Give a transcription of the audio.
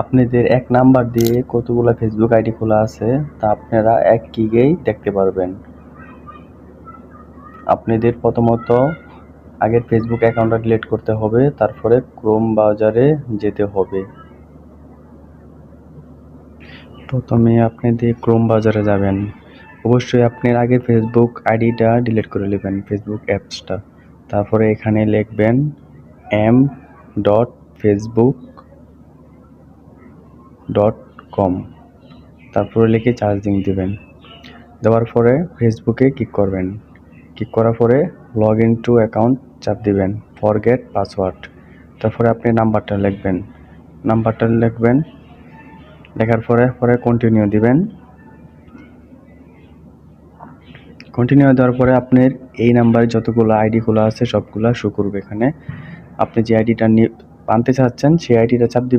আপনাদের এক নাম্বার দিয়ে কতগুলো ফেসবুক আইডি খোলা আছে তা আপনারা এক ক্লিকেই দেখতে পারবেন। আপনাদের প্রথমত আগের ফেসবুক অ্যাকাউন্টটা ডিলিট করতে হবে, তারপরে ক্রোম ব্রাউজারে যেতে হবে। প্রথমে আপনাদের ক্রোম ব্রাউজারে যাবেন। অবশ্যই আপনার আগে ফেসবুক আইডিটা ডিলিট করে নেবেন, ফেসবুক অ্যাপসটা। তারপরে এখানে লিখবেন m.facebook.com, তারপরে লিখে চার্জিং দিবেন। দেওয়ার পরে ফেসবুকে ক্লিক করবেন। ক্লিক করার পরে লগ ইন টু অ্যাকাউন্ট চাপ দিবেন, ফরগেট পাসওয়ার্ড। তারপরে আপনি নাম্বারটা লিখবেন। লেখার পরে কন্টিনিউ দিবেন। কন্টিনিউ দেওয়ার পরে আপনার এই নাম্বারে যতগুলো আইডি খোলা আছে সবগুলা শো করবে এখানে। আপনি যে আইডিটা আনতে চাচ্ছেন সেই আইডিটা চাপ দিবেন।